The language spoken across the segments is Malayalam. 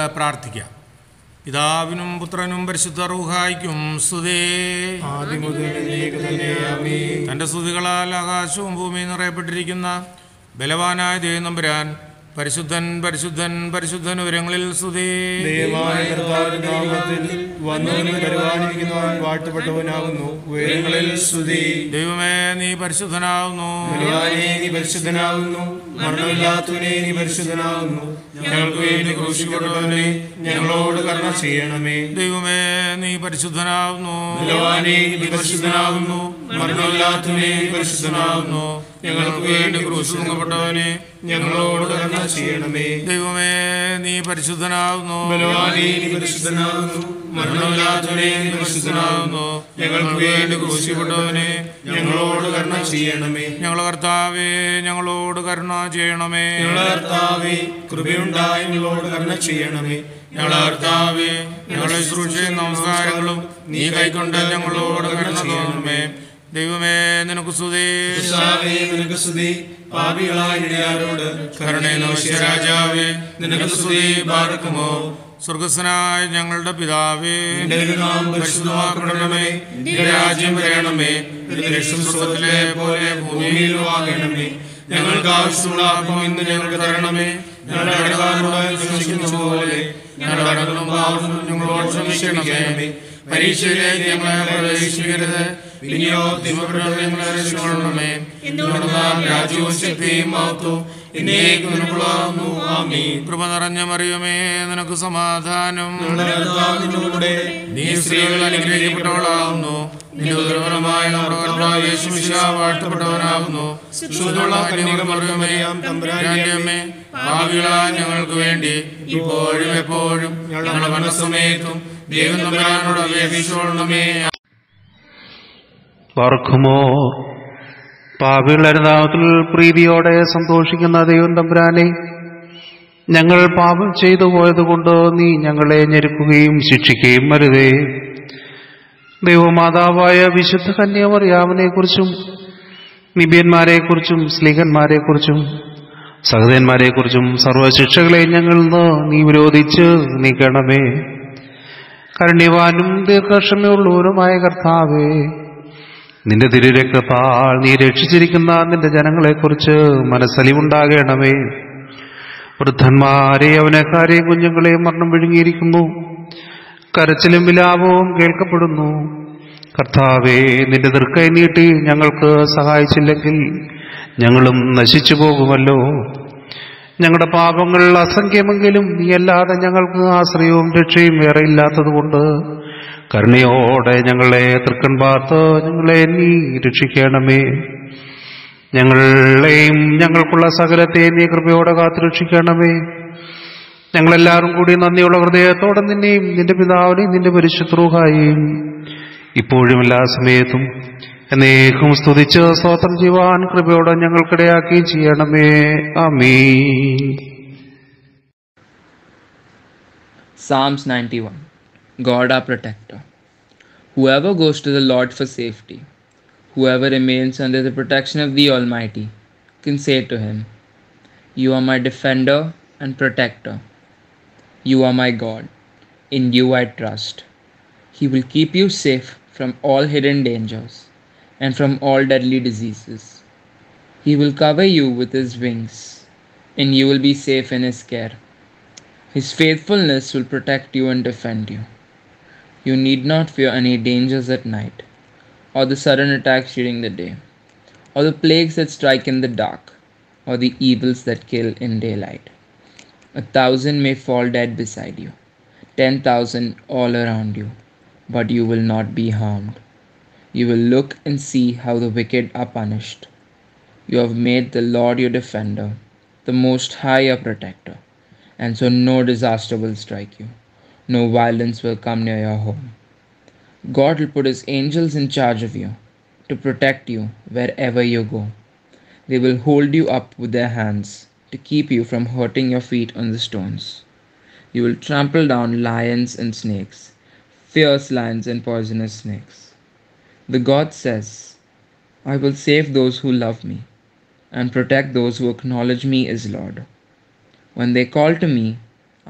നമുക്ക് പ്രാർത്ഥിക്കാം. പിതാവിനും പുത്രനും പരിശുദ്ധ റൂഹായ്ക്കും സ്തുതി. തൻ്റെ സ്തുതികളാൽ ആകാശവും ഭൂമിയും നിറയപ്പെട്ടിരിക്കുന്ന ബലവാനായ ദൈവം തമ്പുരാൻ പരിശുദ്ധൻ പരിശുദ്ധൻ പരിശുദ്ധൻ ഉയരങ്ങളിൽ സ്തുതി. ദൈവമേ നീ പരിശുദ്ധനാകുന്നു. മരണമില്ലാത്തവനെ നീ പരിശുദ്ധനാകുന്നു. ഞങ്ങൾക്ക് വേണ്ടി ക്രൂശിക്കപ്പെട്ടവനെ ഞങ്ങളോട് കരുണ ചെയ്യണമേ. ദൈവമേ നീ പരിശുദ്ധനാകുന്നു. നീ പരിശുദ്ധനാകുന്നു. മരണമില്ലാത്തവനെ നീ പരിശുദ്ധനാകുന്നു. ഞങ്ങൾക്ക് വേണ്ടി ക്രൂശിക്കപ്പെട്ടവനെ ഞങ്ങളോട് കരുണ ചെയ്യണമേ. ദൈവമേ നീ പരിശുദ്ധനാകുന്നു. നീ പരിശുദ്ധനാകുന്നു. മരണമില്ലാത്തവനെ നീ പരിശുദ്ധനാകുന്നു. ഞങ്ങൾക്ക് വേണ്ടി ക്രൂശിക്കപ്പെട്ടവനെ ഞങ്ങളോട് കരുണ ചെയ്യണമേ. ഞങ്ങളുടെ കർത്താവേ ഞങ്ങളോട് കരുണ ചെയ്യണമേ. ഞങ്ങളുടെ കർത്താവേ കൃപയുണ്ടായി ഞങ്ങളോട് കരുണ ചെയ്യണമേ. ഞങ്ങളുടെ കർത്താവേ ഞങ്ങളുടെ ശുശ്രൂഷയും നമസ്കാരങ്ങളും നീ കൈക്കൊണ്ട് ഞങ്ങളോട് കരുണ ചെയ്യണമേ. ദൈവമേ നിനക്ക് സ്തുതി. നിനക്ക് സ്തുതി. പാപികളായ ഇടയാരോട് കരുണയുടെ രാജാവേ നിനക്ക് സ്തുതി. ബാറക്കുമോ. സ്വർഗസ്വനായ ഞങ്ങളുടെ പിതാവേ, പരിശുദ്ധമാക്കണമേ. രാജ്യം വരണമേ. സ്വർഗ്ഗത്തിലെ പോലെ ഭൂമിയിലും ആകണമേ. ഞങ്ങൾക്ക് ആവശ്യമുള്ള അപ്പം ഇന്ന് ഞങ്ങൾക്ക് തരണമേ. ഞങ്ങളുടെ കടക്കാരോട് ക്ഷമിക്കുന്ന പോലെ ഞങ്ങളുടെ കടങ്ങളും പാപങ്ങളും ഞങ്ങളോട് ക്ഷമിക്കണമേ. പരീക്ഷയിലേക്ക് ഞങ്ങളെ പ്രവേശിക്കരുത്, പിന്നെയോ തിന്മപ്പെട്ടവരെ ഞങ്ങളെ രക്ഷിക്കണമേ. രാജ്യവും ശക്തിയും മഹത്വവും എന്നേക്കും നിനക്കുള്ളതാകുന്നു. ആമേൻ. കൃപ നിറഞ്ഞ മറിയമേ നിനക്ക് സമാധാനം. നീ സ്ത്രീകൾ അനുഗ്രഹിക്കപ്പെട്ടവളാകുന്നു. നിന്റെ ഉദരഫലമായ നമ്മുടെ കർത്താവായ യേശു മിശിഹാ വാഴ്ത്തപ്പെട്ടവനാകുന്നു. ശുദ്ധമുള്ള കന്യകമറിയമേ തമ്പുരാന്റെ അമ്മേ, പാപികളായ ഞങ്ങൾക്ക് വേണ്ടി ഇപ്പോഴും എപ്പോഴും ഞങ്ങളുടെ മരണസമയത്തും ദൈവം തമ്പുരാനോട് അപേക്ഷിച്ചുകൊള്ളണമേ. പാർക്കുമോർ. പാപികളുടെ നാമത്തിൽ പ്രീതിയോടെ സന്തോഷിക്കുന്ന ദൈവം തമ്പുരാനെ, ഞങ്ങൾ പാപം ചെയ്തു പോയതുകൊണ്ട് നീ ഞങ്ങളെ ഞെരുക്കുകയും ശിക്ഷിക്കുകയും അരുതേ. ദൈവമാതാവായ വിശുദ്ധ കന്യാമറിയാമിനെക്കുറിച്ചും നിബിയന്മാരെക്കുറിച്ചും സ്ലീഹന്മാരെക്കുറിച്ചും സഹോദരന്മാരെക്കുറിച്ചും സർവശിക്ഷകളെ ഞങ്ങളിൽ നിന്ന് നീ വിരോധിച്ച് നീക്കണമേ. കരുണ്യവാനും ദീർഘക്ഷമയുള്ളവരുമായ കർത്താവേ, നിന്റെ തിരുരക്തത്താൽ നീ രക്ഷിച്ചിരിക്കുന്ന നിന്റെ ജനങ്ങളെക്കുറിച്ച് മനസ്സലിവുണ്ടാകണമേ. വൃദ്ധന്മാരെ യൗവനക്കാരെയും കുഞ്ഞുങ്ങളെയും മരണം വിഴുങ്ങിയിരിക്കുന്നു. കരച്ചിലും വിലാപവും കേൾക്കപ്പെടുന്നു. കർത്താവേ, നിന്റെ ദൃക്കൈ നീട്ടി ഞങ്ങൾക്ക് സഹായിച്ചില്ലെങ്കിൽ ഞങ്ങളും നശിച്ചു പോകുമല്ലോ. ഞങ്ങളുടെ പാപങ്ങൾ അസംഖ്യമെങ്കിലും നീയല്ലാതെ ഞങ്ങൾക്ക് ആശ്രയവും രക്ഷയും വേറെ ഇല്ലാത്തതുകൊണ്ട് കരുണയോടെ ഞങ്ങളെ തൃക്കൺ പാർത്ത് ഞങ്ങളെ നീ രക്ഷിക്കണമേ. ഞങ്ങളെയും ഞങ്ങൾക്കുള്ള സകലത്തെ നീ കൃപയോടെ കാത്തുരക്ഷിക്കണമേ. ഞങ്ങളെല്ലാവരും കൂടി നന്ദിയുള്ള ഹൃദയത്തോടെ നിന്നെയും നിന്റെ പിതാവിനെയും നിന്റെ പരിശുദ്ധ റൂഹായെയും ഇപ്പോഴും എല്ലാ സമയത്തും എന്നേക്കും സ്തുതിച്ച് സ്തോത്രം ചെയ്യുവാൻ കൃപയോടെ ഞങ്ങൾക്കിടയാക്കുകയും ചെയ്യണമേ. ആമീൻ. Psalms 91. God our protector. Whoever goes to the Lord for safety, whoever remains under the protection of the Almighty, can say to him, "You are my defender and protector. You are my God. In you I trust." He will keep you safe from all hidden dangers and from all deadly diseases. He will cover you with his wings, and you will be safe in his care. His faithfulness will protect you and defend you. You need not fear any dangers at night, or the sudden attacks during the day, or the plagues that strike in the dark, or the evils that kill in daylight. 1,000 may fall dead beside you, 10,000 all around you, but you will not be harmed. You will look and see how the wicked are punished. You have made the Lord your defender, the Most High your protector, and so no disaster will strike you. No violence will come near your home. God will put his angels in charge of you to protect you wherever you go. They will hold you up with their hands to keep you from hurting your feet on the stones. You will trample down lions and snakes, fierce lions and poisonous snakes. The God says, "I will save those who love me and protect those who acknowledge me as Lord. When they call to me,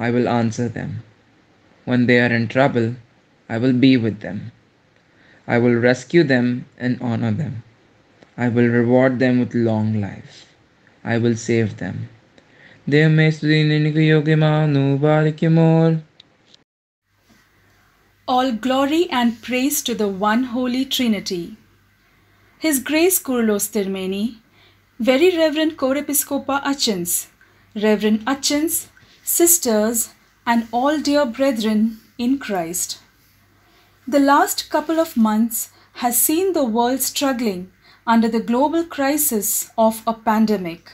I will answer them. When they are in trouble, I will be with them. I will rescue them and honor them. I will reward them with long life. I will save them. ദൈവമേ സ്തുതി നിനക്ക് യോഗ്യമാകുന്നു പാലിക്കുമോൾ. All glory and praise to the one holy Trinity. His Grace Kyrillos Tirmeni, Very Reverend Chorepiscopa Achins, Reverend Achins, sisters, and all dear brethren in Christ. The last couple of months has seen the world struggling under the global crisis of a pandemic.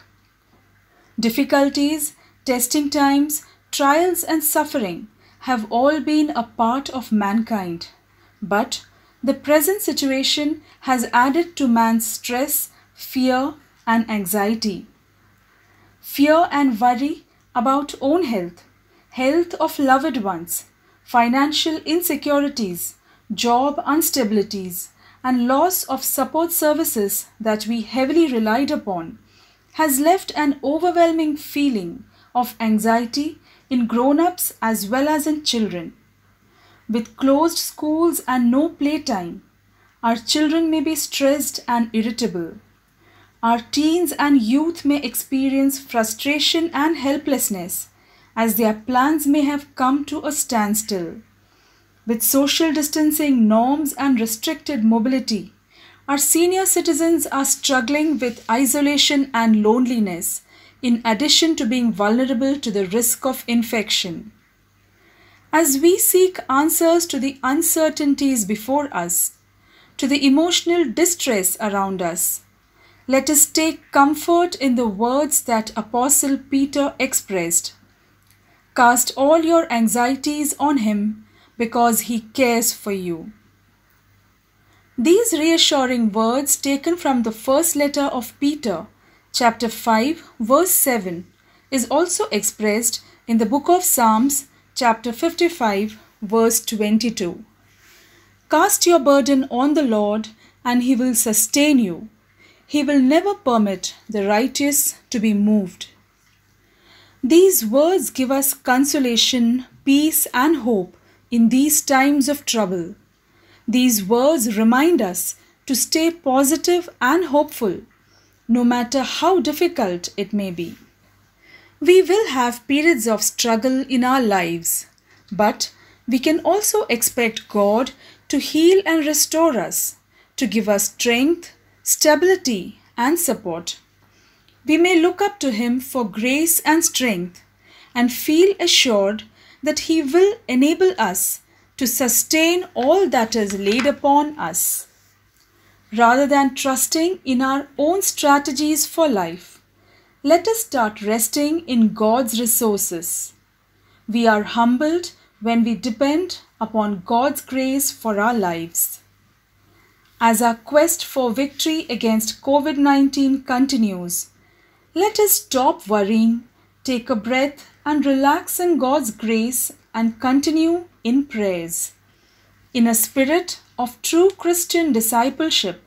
Difficulties, testing times, trials and suffering have all been a part of mankind, but the present situation has added to man's stress, fear and anxiety. Fear and worry about own health, health of loved ones, financial insecurities, job instabilities, and loss of support services that we heavily relied upon has left an overwhelming feeling of anxiety in grown-ups as well as in children. With closed schools and no playtime, our children may be stressed and irritable. Our teens and youth may experience frustration and helplessness as their plans may have come to a standstill. With social distancing norms and restricted mobility, our senior citizens are struggling with isolation and loneliness, in addition to being vulnerable to the risk of infection. As we seek answers to the uncertainties before us, to the emotional distress around us, let us take comfort in the words that Apostle Peter expressed. Cast all your anxieties on him because he cares for you. These reassuring words taken from the first letter of Peter, chapter 5, verse 7, is also expressed in the book of Psalms, chapter 55, verse 22. Cast your burden on the Lord, and he will sustain you. He will never permit the righteous to be moved. These words give us consolation, peace, and hope in these times of trouble. These words remind us to stay positive and hopeful, no matter how difficult it may be. We will have periods of struggle in our lives, but we can also expect God to heal and restore us, to give us strength, stability, and support. We may look up to Him for grace and strength and feel assured that He will enable us to sustain all that is laid upon us. Rather than trusting in our own strategies for life, let us start resting in God's resources. We are humbled when we depend upon God's grace for our lives. As our quest for victory against COVID-19 continues, let us stop worrying, take a breath, and relax in God's grace and continue in prayers. In a spirit of true Christian discipleship,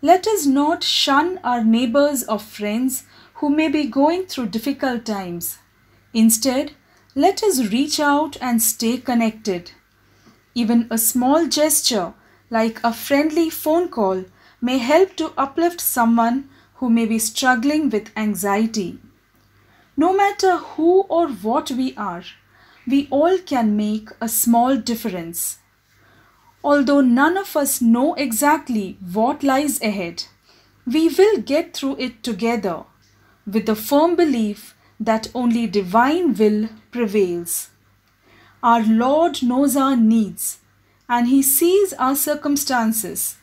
let us not shun our neighbors or friends who may be going through difficult times. Instead, let us reach out and stay connected. Even a small gesture like a friendly phone call may help to uplift someone who may be struggling with anxiety. No matter who or what we are, we all can make a small difference. Although none of us know exactly what lies ahead, we will get through it together with the firm belief that only divine will prevails. Our Lord knows our needs and He sees our circumstances.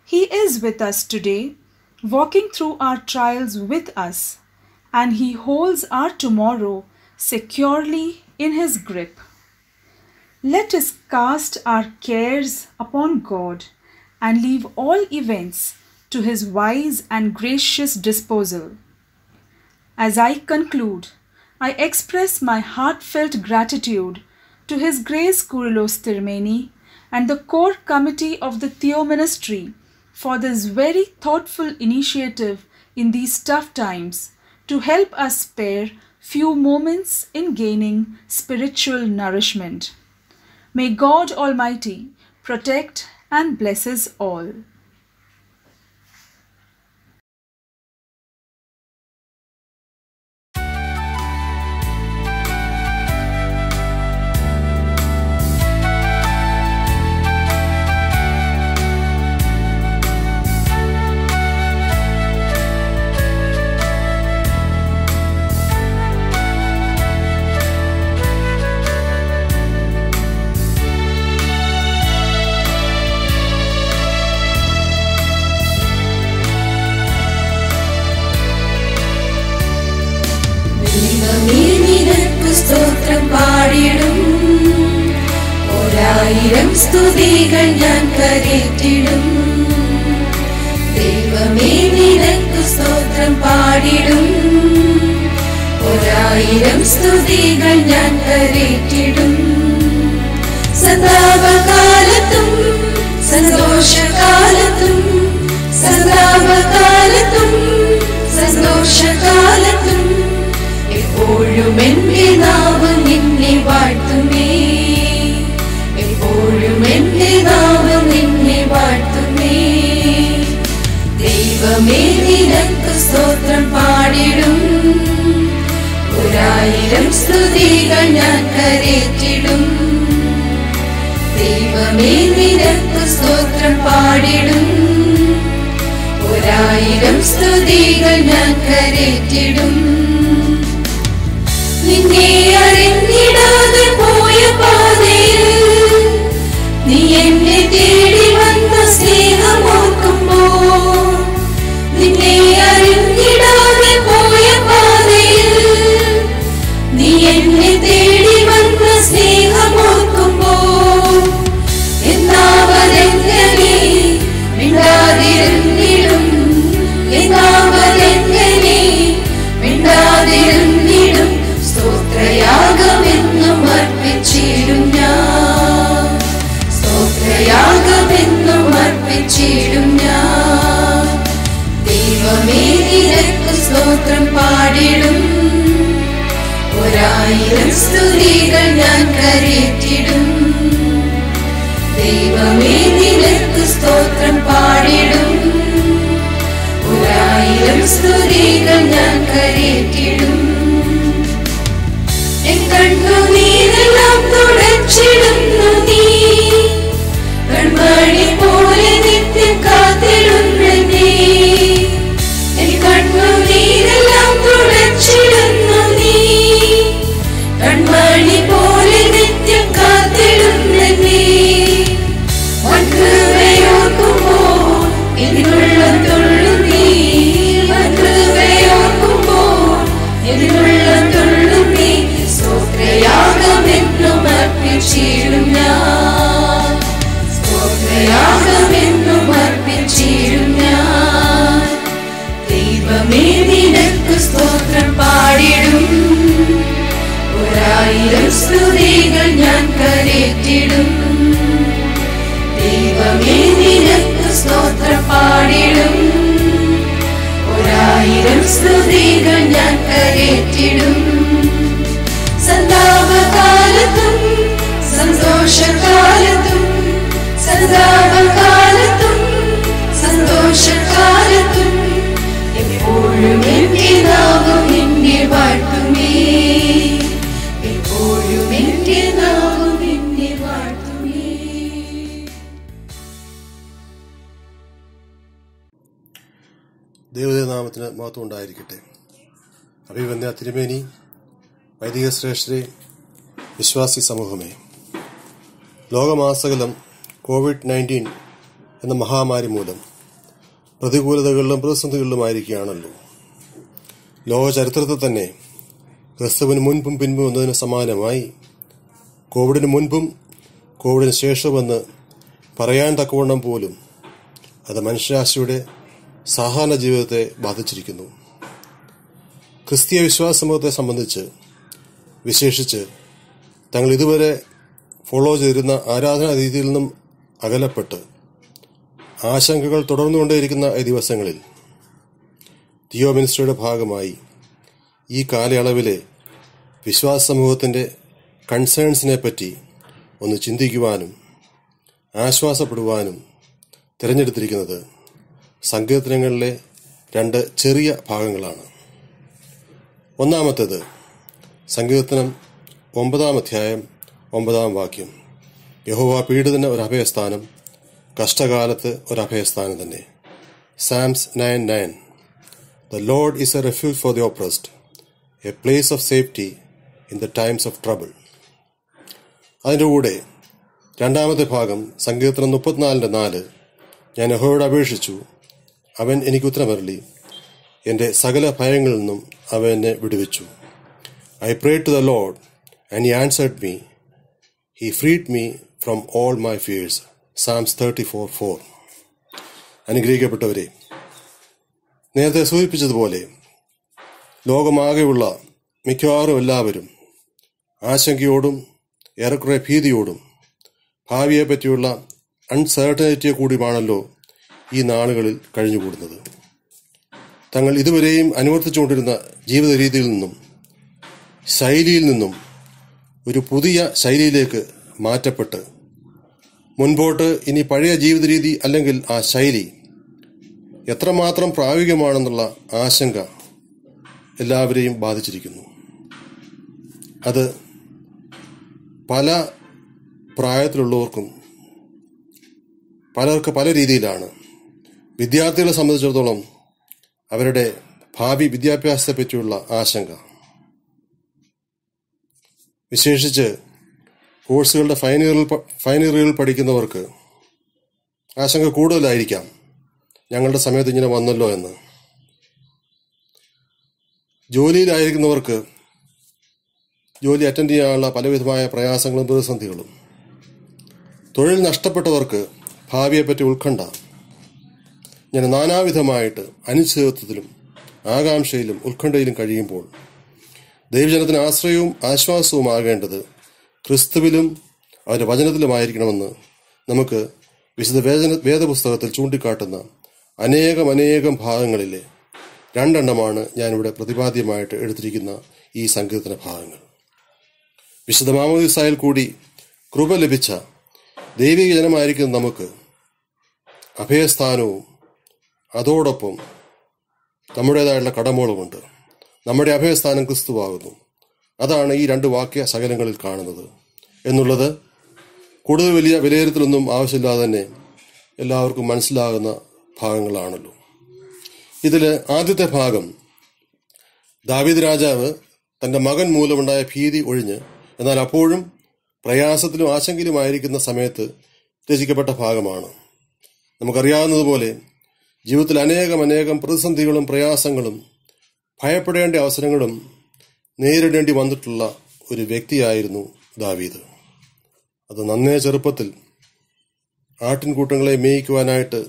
He is with us today, walking through our trials with us, and He holds our tomorrow securely in His grip. Let us cast our cares upon God and leave all events to His wise and gracious disposal. As I conclude, I express my heartfelt gratitude to His Grace Kyrillos Tirmeni and the core committee of the Theo Ministry for this very thoughtful initiative in these tough times to help us spare few moments in gaining spiritual nourishment. May God Almighty protect and bless us all. സ്തോത്രം പാടിടും, ഒരായിരം സ്തുതികൾ ഞാൻ കരേറ്റിടും. ദൈവമേ നിനക്കു സ്തോത്രം പാടിടും, ഒരായിരം സ്തുതികൾ ഞാൻ കരേറ്റിടും. സദാകാലത്തും സന്തോഷകാലത്തും, സദാകാലത്തും സന്തോഷകാലത്തും എപ്പോഴും എന്റെ നാവ് നിന്നെ വാഴ്ത്തുമേ, എപ്പോഴും എന്റെ നാവ് നിന്നെ വാഴ്ത്തുമേ. ദൈവമേ നിനക്കു സ്തോത്രം പാടിടും, ഒരായിരം സ്തുതികൾ ഞാൻ കരേറ്റിടും. ദൈവമേ നിനക്കു സ്തോത്രം പാടിടും, ഒരായിരം സ്തുതികൾ ഞാൻ കരേറ്റിടും. നിന്നെ അറിഞ്ഞിടാതെ പോയ പാതയിൽ നീ എന്നെ തേടി വന്ന സ്നേഹമോർക്കുമ്പോൾ, നിന്നെ അറിഞ്ഞിടാതെ പോയ പാതയിൽ നീ എന്നെ തേടി വന്ന സ്നേഹമോർക്കുമ്പോൾ, എന്നാവതെങ്ങനെ മിണ്ടാതിരുന്നിടും, എന്നാവതെങ്ങനെ മിണ്ടാതിരുന്നിടും. സ്തോത്രയാഗമെന്നും അർപ്പിച്ചിടും ഞാൻ, സ്തോത്രയാഗമെന്നും അർപ്പിച്ചിടും ഞാൻ. ദൈവമേ നിനക്കു സ്തോത്രം പാടിടും, ഒരായിരം സ്തുതികൾ ഞാൻ കരേറ്റിടും. ദൈവമേ നിനക്കു സ്തോത്രം പാടിടും, ഒരായിരം സ്തുതികൾ ഞാൻ കരേറ്റിടും. എൻ കണ്ണുനീരെല്ലാം തുടച്ചിടുന്നു നീ, കൺമണി പോലെ നിത്യം കാത്തിടുന്നെന്നെ. എൻ കണ്ണുനീരെല്ലാം തുടച്ചിടുന്നു നീ, കൺമണി പോലെ നിത്യം കാത്തിടുന്നെന്നെ. വൻകൃപയോർക്കുമ്പോൾ ഇതിനുള്ള തുള്ളുന്നീ, വൻകൃപയോർക്കുമ്പോൾ ഇതിനുള്ള തുള്ളുന്നീ. സ്തോത്രയാഗമെന്നും അർപ്പിച്ചിടും ഞാൻ, സ്തോത്രയാഗമെന്നും അർപ്പിച്ചിടും ഞാൻ. ദൈവമേ നിനക്കു സ്തോത്രം പാടിടും, ഒരായിരം സ്തുതികൾ ഞാൻ കരേറ്റിടും. ദൈവമേ നിനക്കു സ്തോത്രം പാടിടും, ഒരായിരം സ്തുതികൾ ഞാൻ കരേറ്റിടും. സന്താപകാലത്തും സന്തോഷകാലത്തും, സന്താപകാലത്തും സന്തോഷകാലത്തും എപ്പോഴും എന്റെ നാവ് നിന്നെ വാഴ്ത്തുമേ, എപ്പോഴും എന്റെ നാവ് നിന്നെ വാഴ്ത്തുമേ. ദൈവനാമത്തിന് മഹത്വം ഉണ്ടായിരിക്കട്ടെ. അഭിവന്യ തിരുമേനി, വൈദിക ശ്രേഷ്ഠരെ, വിശ്വാസി സമൂഹമേ, ലോകമാസകലം COVID-19 എന്ന മഹാമാരി മൂലം പ്രതികൂലതകളിലും പ്രതിസന്ധികളിലുമായിരിക്കുകയാണല്ലോ. ലോക ചരിത്രത്തിൽ തന്നെ ക്രിസ്തുവിന് മുൻപും പിൻപും എന്നതിന് സമാനമായി കോവിഡിന് മുൻപും കോവിഡിന് ശേഷമെന്ന് പറയാൻ തക്കവണ്ണം പോലും അത് മനുഷ്യരാശിയുടെ സാധാരണ ജീവിതത്തെ ബാധിച്ചിരിക്കുന്നു. ക്രിസ്തീയ വിശ്വാസ സമൂഹത്തെ സംബന്ധിച്ച് വിശേഷിച്ച് തങ്ങൾ ഇതുവരെ ഫോളോ ചെയ്തിരുന്ന ആരാധനാ രീതിയിൽ നിന്നും അകലപ്പെട്ട് ആശങ്കകൾ തുടർന്നുകൊണ്ടേയിരിക്കുന്ന ഈ ദിവസങ്ങളിൽ തിയോ മിനിസ്ട്രിയുടെ ഭാഗമായി ഈ കാലയളവിലെ വിശ്വാസ സമൂഹത്തിൻ്റെ കൺസേൺസിനെ പറ്റി ഒന്ന് ചിന്തിക്കുവാനും ആശ്വാസപ്പെടുവാനും തിരഞ്ഞെടുത്തിരിക്കുന്നത് സങ്കീർത്തനങ്ങളിലെ 2 ചെറിയ ഭാഗങ്ങളാണ്. ഒന്നാമത്തേത് സങ്കീർത്തനം 9-ാം അധ്യായം 9-ാം വാക്യം. യഹോവ പീഡിതന് ഒരു അഭയസ്ഥാനം, കഷ്ടകാലത്ത് ഒരു അഭയസ്ഥാനം തന്നെ. Psalms 9:9. The Lord is a refuge for the oppressed, a place of safety in the times of trouble. അതിൻ്റെ കൂടെ 2-ാമത്തെ ഭാഗം സങ്കീർത്തനം 34:4. ഞാൻ യഹോവയോട് അപേക്ഷിച്ചു, അവൻ എനിക്ക് ഉത്തരമരുളി, എൻ്റെ സകല ഭയങ്ങളിൽ നിന്നും അവൻ എന്നെ വിടുവിച്ചു. I prayed to the Lord and he answered me. He freed me from all my fears. Psalms 34:4. അനുഗ്രഹിക്കപ്പെട്ടവരെ, നേരത്തെ സൂചിപ്പിച്ചതുപോലെ ലോകമാകെയുള്ള മിക്കവാറും എല്ലാവരും ആശങ്കയോടും ഏറെക്കുറെ ഭീതിയോടും ഭാവിയെ പറ്റിയുള്ള അൺസർട്ടനിറ്റിയെ കൂടിയുമാണല്ലോ ഈ നാളുകളിൽ കഴിഞ്ഞുകൂടുന്നത്. തങ്ങൾ ഇതുവരെയും അനുവർത്തിച്ചുകൊണ്ടിരുന്ന ജീവിത രീതിയിൽ നിന്നും ശൈലിയിൽ നിന്നും ഒരു പുതിയ ശൈലിയിലേക്ക് മാറ്റപ്പെട്ട് മുൻപോട്ട് ഇനി പഴയ ജീവിത രീതി അല്ലെങ്കിൽ ആ ശൈലി എത്രമാത്രം പ്രായോഗികമാണെന്നുള്ള ആശങ്ക എല്ലാവരെയും ബാധിച്ചിരിക്കുന്നു. അത് പല പ്രായത്തിലുള്ളവർക്കും പലർക്ക് പല രീതിയിലാണ്. വിദ്യാർത്ഥികളെ സംബന്ധിച്ചിടത്തോളം അവരുടെ ഭാവി വിദ്യാഭ്യാസത്തെ പറ്റിയുള്ള ആശങ്ക, വിശേഷിച്ച് കോഴ്സുകളുടെ ഫൈനൽ ഇയറിൽ പഠിക്കുന്നവർക്ക് ആശങ്ക കൂടുതലായിരിക്കാം, ഞങ്ങളുടെ സമയത്ത് ഇങ്ങനെ വന്നല്ലോ എന്ന്. ജോലിയിലായിരിക്കുന്നവർക്ക് ജോലി അറ്റൻഡ് ചെയ്യാനുള്ള പലവിധമായ പ്രയാസങ്ങളും പ്രതിസന്ധികളും, തൊഴിൽ നഷ്ടപ്പെട്ടവർക്ക് ഭാവിയെപ്പറ്റി ഉത്കണ്ഠ, ഇങ്ങനെ നാനാവിധമായിട്ട് അനിശ്ചിതത്വത്തിലും ആകാംക്ഷയിലും ഉത്കണ്ഠയിലും കഴിയുമ്പോൾ ദൈവജനത്തിന് ആശ്രയവും ആശ്വാസവും ആകേണ്ടത് ക്രിസ്തുവിലും അവരുടെ വചനത്തിലുമായിരിക്കണമെന്ന് നമുക്ക് വിശുദ്ധ വേദപുസ്തകത്തിൽ ചൂണ്ടിക്കാട്ടുന്ന അനേകം ഭാഗങ്ങളിലെ 2 എണ്ണമാണ് ഞാനിവിടെ പ്രതിപാദ്യമായിട്ട് എടുത്തിരിക്കുന്ന ഈ സങ്കീർത്തന ഭാഗങ്ങൾ. വിശുദ്ധ മാമോദീസായിൽ കൂടി കൃപ ലഭിച്ച ദൈവിക ജനമായിരിക്കുന്ന നമുക്ക് അഭയസ്ഥാനവും അതോടൊപ്പം നമ്മുടേതായുള്ള കടമകളുമുണ്ട്. നമ്മുടെ അഭയസ്ഥാനം ക്രിസ്തുവാകുന്നു. അതാണ് ഈ 2 വാക്യ ശകലങ്ങളിൽ കാണുന്നത് എന്നുള്ളത് കൂടുതൽ വലിയ വിലയിരുത്തലൊന്നും ആവശ്യമില്ലാതെ തന്നെ എല്ലാവർക്കും മനസ്സിലാകുന്ന ഭാഗങ്ങളാണല്ലോ. ഇതിൽ ആദ്യത്തെ ഭാഗം ദാവീദ് രാജാവ് തൻ്റെ മകൻ മൂലമുണ്ടായ ഭീതി ഒഴിഞ്ഞ് എന്നാൽ അപ്പോഴും പ്രയാസത്തിലും ആശങ്കയിലുമായിരിക്കുന്ന സമയത്ത് രചിക്കപ്പെട്ട ഭാഗമാണ്. നമുക്കറിയാവുന്നതുപോലെ ജീവിതത്തിൽ അനേകം പ്രതിസന്ധികളും പ്രയാസങ്ങളും ഭയപ്പെടേണ്ട അവസരങ്ങളും നേരിടേണ്ടി വന്നിട്ടുള്ള ഒരു വ്യക്തിയായിരുന്നു ദാവീദ്. അത് നന്നേ ചെറുപ്പത്തിൽ ആട്ടിൻകൂട്ടങ്ങളെ മേയിക്കുവാനായിട്ട്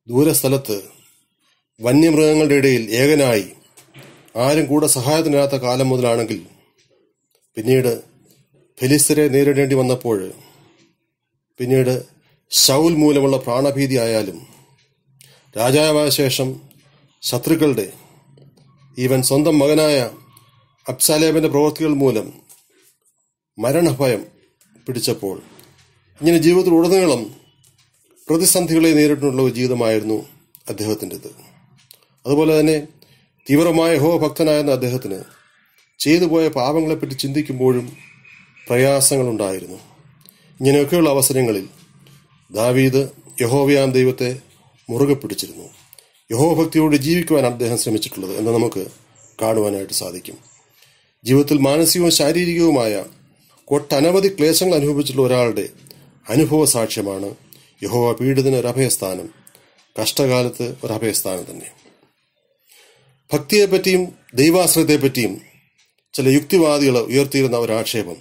ദൂരസ്ഥലത്ത് വന്യമൃഗങ്ങളുടെ ഇടയിൽ ഏകനായി ആരും കൂടെ സഹായത്തിനില്ലാത്ത കാലം മുതലാണെങ്കിൽ, പിന്നീട് ഫെലിസ്ത്യരെ നേരിടേണ്ടി വന്നപ്പോൾ, പിന്നീട് ശൗൽ മൂലമുള്ള പ്രാണഭീതി ആയാലും, രാജാവായ ശേഷം ശത്രുക്കളുടെ ഈവൻ സ്വന്തം മകനായ അബ്സാലേമിന്റെ പ്രവൃത്തികൾ മൂലം മരണഭയം പിടിച്ചപ്പോൾ, ഇങ്ങനെ ജീവിതത്തിൽ ഉടനീളം പ്രതിസന്ധികളെ നേരിട്ടുള്ള ഒരു ജീവിതമായിരുന്നു അദ്ദേഹത്തിൻ്റെത്. അതുപോലെ തന്നെ തീവ്രമായ യഹോവ ഭക്തനായിരുന്ന അദ്ദേഹത്തിന് ചെയ്തു പോയ പാപങ്ങളെപ്പറ്റി ചിന്തിക്കുമ്പോഴും പ്രയാസങ്ങളുണ്ടായിരുന്നു. ഇങ്ങനെയൊക്കെയുള്ള അവസരങ്ങളിൽ ദാവീദ് യഹോവയാം ദൈവത്തെ മുറുകെ പിടിച്ചിരുന്നു. യഹോഭക്തിയോട് ജീവിക്കുവാൻ അദ്ദേഹം ശ്രമിച്ചിട്ടുള്ളത് എന്ന് നമുക്ക് കാണുവാനായിട്ട് സാധിക്കും. ജീവിതത്തിൽ മാനസികവും ശാരീരികവുമായ ഒട്ടനവധി ക്ലേശങ്ങൾ അനുഭവിച്ചിട്ടുള്ള ഒരാളുടെ അനുഭവ സാക്ഷ്യമാണ് യഹോവ പീഡിതന് ഒരു അഭയസ്ഥാനം, കഷ്ടകാലത്ത് ഒരു അഭയസ്ഥാനം തന്നെ. ഭക്തിയെപ്പറ്റിയും ദൈവാശ്രയത്തെപ്പറ്റിയും ചില യുക്തിവാദികൾ ഉയർത്തിയിരുന്ന ഒരു ആക്ഷേപം,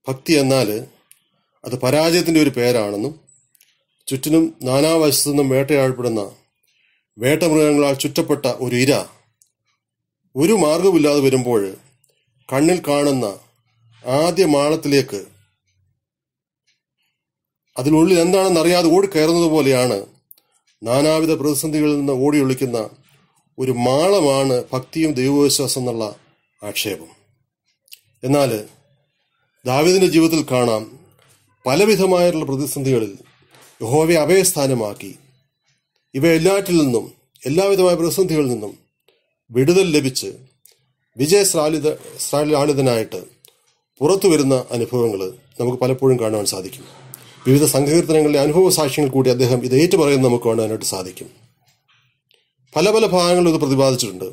ഭക്തി എന്നാൽ അത് പരാജയത്തിൻ്റെ ഒരു പേരാണെന്നും ചുറ്റിനും നാനാവശത്തു നിന്നും വേട്ടയാടപ്പെടുന്ന വേട്ടമൃഗങ്ങളാൽ ചുറ്റപ്പെട്ട ഒരു ഇര ഒരു മാർഗമില്ലാതെ വരുമ്പോൾ കണ്ണിൽ കാണുന്ന ആദ്യ മാളത്തിലേക്ക് അതിനുള്ളിൽ എന്താണെന്നറിയാതെ ഓടിക്കയറുന്നത് പോലെയാണ് നാനാവിധ പ്രതിസന്ധികളിൽ നിന്ന് ഓടിയൊളിക്കുന്ന ഒരു മാളമാണ് ഭക്തിയും ദൈവവിശ്വാസം എന്നുള്ള ആക്ഷേപം. എന്നാൽ ദാവീദിന്റെ ജീവിതത്തിൽ കാണാം, പലവിധമായിട്ടുള്ള പ്രതിസന്ധികളിൽ യഹോവയെ അഭയസ്ഥാനമാക്കി ഇവയെല്ലാറ്റിൽ നിന്നും, എല്ലാവിധമായ പ്രതിസന്ധികളിൽ നിന്നും വിടുതൽ ലഭിച്ച് വിജയശ്രാലിതനായിട്ട് പുറത്തു വരുന്ന അനുഭവങ്ങൾ നമുക്ക് പലപ്പോഴും കാണുവാൻ സാധിക്കും. വിവിധ സങ്കീർത്തനങ്ങളിലെ അനുഭവ സാക്ഷ്യങ്ങൾ കൂടി അദ്ദേഹം ഇത് ഏറ്റുപറയുന്നത് നമുക്ക് കാണുവാനായിട്ട് സാധിക്കും. പല പല ഭാഗങ്ങളിൽ ഇത് പ്രതിപാദിച്ചിട്ടുണ്ട്.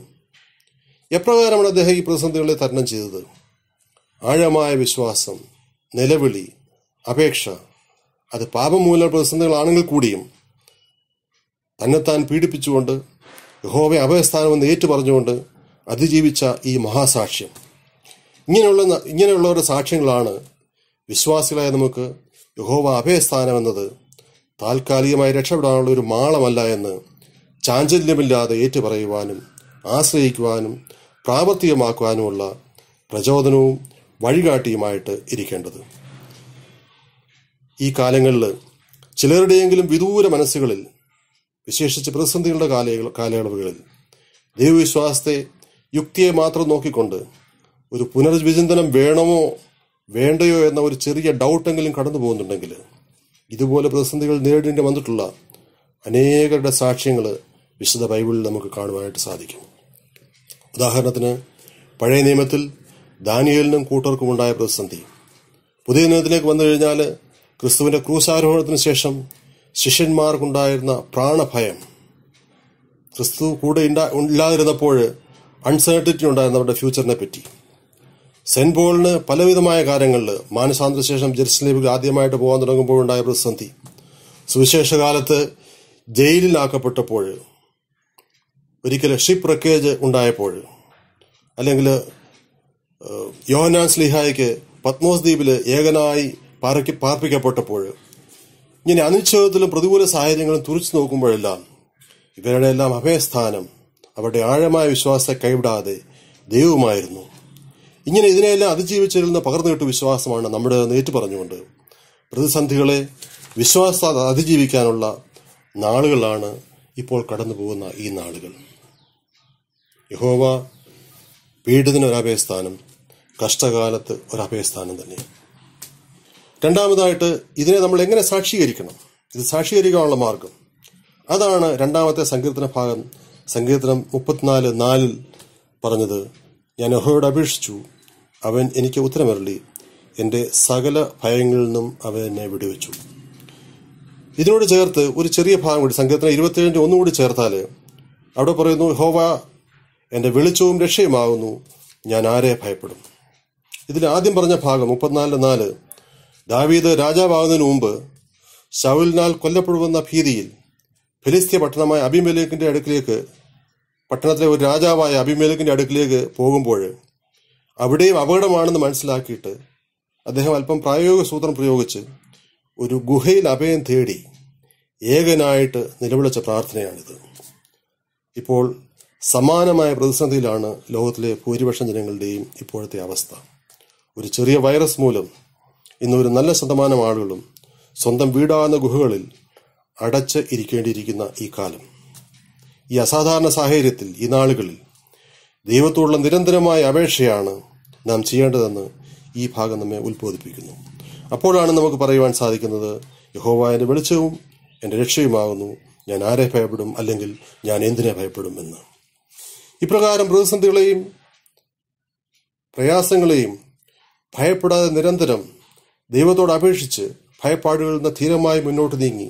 എപ്രകാരമാണ് അദ്ദേഹം ഈ പ്രതിസന്ധികളെ തരണം ചെയ്തത്? ആഴമായ വിശ്വാസം, നിലവിളി, അപേക്ഷ, അത് പാപമൂല പ്രതിസന്ധികളാണെങ്കിൽ കൂടിയും തന്നെത്താൻ പീഡിപ്പിച്ചുകൊണ്ട് യഹോവയെ അഭയസ്ഥാനമെന്ന് ഏറ്റുപറഞ്ഞുകൊണ്ട് അതിജീവിച്ച ഈ മഹാസാക്ഷ്യം, ഇങ്ങനെയുള്ളവരുടെ സാക്ഷ്യങ്ങളാണ് വിശ്വാസികളായ നമുക്ക് യഹോവ അഭയസ്ഥാനമെന്നത് താൽക്കാലികമായി രക്ഷപ്പെടാനുള്ള ഒരു മാളമല്ല എന്ന് ചാഞ്ചല്യമില്ലാതെ ഏറ്റുപറയുവാനും ആശ്രയിക്കുവാനും പ്രാവർത്തികമാക്കുവാനുമുള്ള പ്രചോദനവും വഴികാട്ടിയുമായിട്ട് ഇരിക്കേണ്ടത്. ഈ കാലങ്ങളിൽ ചിലരുടെയെങ്കിലും വിദൂര മനസ്സുകളിൽ, വിശേഷിച്ച് പ്രതിസന്ധികളുടെ കാലയളവുകളിൽ ദൈവവിശ്വാസത്തെ, യുക്തിയെ മാത്രം നോക്കിക്കൊണ്ട് ഒരു പുനർവിചിന്തനം വേണമോ വേണ്ടയോ എന്ന ഒരു ചെറിയ ഡൗട്ടെങ്കിലും കടന്നു പോകുന്നുണ്ടെങ്കിൽ ഇതുപോലെ പ്രതിസന്ധികൾ നേരിടേണ്ടി വന്നിട്ടുള്ള അനേകരുടെ സാക്ഷ്യങ്ങൾ വിശുദ്ധ ബൈബിളിൽ നമുക്ക് കാണുവാനായിട്ട് സാധിക്കും. ഉദാഹരണത്തിന്, പഴയ നിയമത്തിൽ ദാനിയേലിനും കൂട്ടർക്കും ഉണ്ടായ പ്രതിസന്ധി. പുതിയ നിയമത്തിലേക്ക് വന്നു കഴിഞ്ഞാൽ ക്രിസ്തുവിന്റെ ക്രൂശാരോഹണത്തിന് ശേഷം ശിഷ്യന്മാർക്കുണ്ടായിരുന്ന പ്രാണഭയം, ക്രിസ്തു കൂടെ ഇല്ലാതിരുന്നപ്പോൾ അൺസർട്ടനിറ്റി ഉണ്ടായിരുന്ന അവരുടെ ഫ്യൂച്ചറിനെ പറ്റി. സെന്റ് പോളിന് പലവിധമായ കാര്യങ്ങളിൽ മാനസാന്തര ശേഷം ജെറുസലേമിൽ ആദ്യമായിട്ട് പോകാൻ തുടങ്ങുമ്പോഴുണ്ടായ പ്രതിസന്ധി, സുവിശേഷകാലത്ത് ജയിലിലാക്കപ്പെട്ടപ്പോൾ, ഒരിക്കൽ ഷിപ്പ് റക്കേജ് ഉണ്ടായപ്പോൾ, അല്ലെങ്കിൽ യോഹന്നാൻ സ്ലീഹായ്ക്ക് പത്മോസ് ദ്വീപിൽ ഏകനായി പാർപ്പിക്കപ്പെട്ടപ്പോൾ, ഇങ്ങനെ അനിശ്ചിതത്തിലും പ്രതികൂല സാഹചര്യങ്ങളും തുറിച്ചു നോക്കുമ്പോഴെല്ലാം ഇവരുടെ എല്ലാം അഭയസ്ഥാനം അവരുടെ ആഴമായ വിശ്വാസത്തെ കൈവിടാതെ ദൈവമായിരുന്നു. ഇങ്ങനെ ഇതിനെല്ലാം അതിജീവിച്ചിരുന്ന പകർന്നു കിട്ടിയ വിശ്വാസമാണ് നമ്മുടെ നേറ്റു പറഞ്ഞുകൊണ്ട് പ്രതിസന്ധികളെ വിശ്വാസത്താൽ അതിജീവിക്കാനുള്ള നാളുകളാണ് ഇപ്പോൾ കടന്നു പോകുന്ന ഈ നാളുകൾ. യഹോവ പീഡിതന് ഒരഭയസ്ഥാനം, കഷ്ടകാലത്ത് ഒരഭയസ്ഥാനം തന്നെ. രണ്ടാമതായിട്ട് ഇതിനെ നമ്മൾ എങ്ങനെ സാക്ഷീകരിക്കണം, ഇത് സാക്ഷീകരിക്കാനുള്ള മാർഗം, അതാണ് രണ്ടാമത്തെ സങ്കീർത്തന ഭാഗം. സങ്കീർത്തനം 34:4 പറഞ്ഞത്, ഞാൻ യഹോവയോട് അപേക്ഷിച്ചു, അവൻ എനിക്ക് ഉത്തരമരുളി, എൻ്റെ സകല ഭയങ്ങളിൽ നിന്നും അവൻ എന്നെ വിടുവിച്ചു. ഇതിനോട് ചേർത്ത് ഒരു ചെറിയ ഭാഗം കൂടി, സങ്കീർത്തനം 27 ഒന്നുകൂടി ചേർത്താൽ അവിടെ പറയുന്നു, യഹോവ എൻ്റെ വെളിച്ചവും രക്ഷയുമാകുന്നു, ഞാൻ ആരെ ഭയപ്പെടും. ഇതിൽ ആദ്യം പറഞ്ഞ ഭാഗം 34:4, ദാവീദ് രാജാവാകുന്നതിന് മുമ്പ് ശൗലിനാൽ കൊല്ലപ്പെടുമെന്ന ഭീതിയിൽ ഫിലിസ്ത്യ പട്ടണമായ അബീമേലെക്കിന്റെ അടുക്കിലേക്ക്, പട്ടണത്തിലെ ഒരു രാജാവായ അബീമേലെക്കിന്റെ അടുക്കിലേക്ക് പോകുമ്പോൾ അവിടെയും അപകടമാണെന്ന് മനസ്സിലാക്കിയിട്ട് അദ്ദേഹം അല്പം പ്രായോഗിക സൂത്രം പ്രയോഗിച്ച് ഒരു ഗുഹയിൽ അഭയം തേടി ഏകനായിട്ട് നിലവിളിച്ച പ്രാർത്ഥനയാണിത്. ഇപ്പോൾ സമാനമായ പ്രതിസന്ധിയിലാണ് ലോകത്തിലെ ഭൂരിപക്ഷം ജനങ്ങളുടെയും ഇപ്പോഴത്തെ അവസ്ഥ. ഒരു ചെറിയ വൈറസ് മൂലം ഇന്ന് ഒരു നല്ല ശതമാനം ആളുകളും സ്വന്തം വീടാകുന്ന ഗുഹകളിൽ അടച്ച് ഇരിക്കേണ്ടിയിരിക്കുന്ന ഈ കാലം, ഈ അസാധാരണ സാഹചര്യത്തിൽ, ഈ നാളുകളിൽ ദൈവത്തോടുള്ള നിരന്തരമായ അപേക്ഷയാണ് നാം ചെയ്യേണ്ടതെന്ന് ഈ ഭാഗം നമ്മെ ഉത്ബോധിപ്പിക്കുന്നു. അപ്പോഴാണ് നമുക്ക് പറയുവാൻ സാധിക്കുന്നത്, യഹോവ എൻ്റെ വെളിച്ചവും എൻ്റെ രക്ഷയുമാകുന്നു, ഞാൻ ആരെ ഭയപ്പെടും, അല്ലെങ്കിൽ ഞാൻ എന്തിനെ ഭയപ്പെടും എന്ന്. ഇപ്രകാരം പ്രതിസന്ധികളെയും പ്രയാസങ്ങളെയും ഭയപ്പെടാതെ നിരന്തരം ദൈവത്തോട് അപേക്ഷിച്ച് ഭയപ്പാടുകളിൽ നിന്ന് ധീരമായി മുന്നോട്ട് നീങ്ങി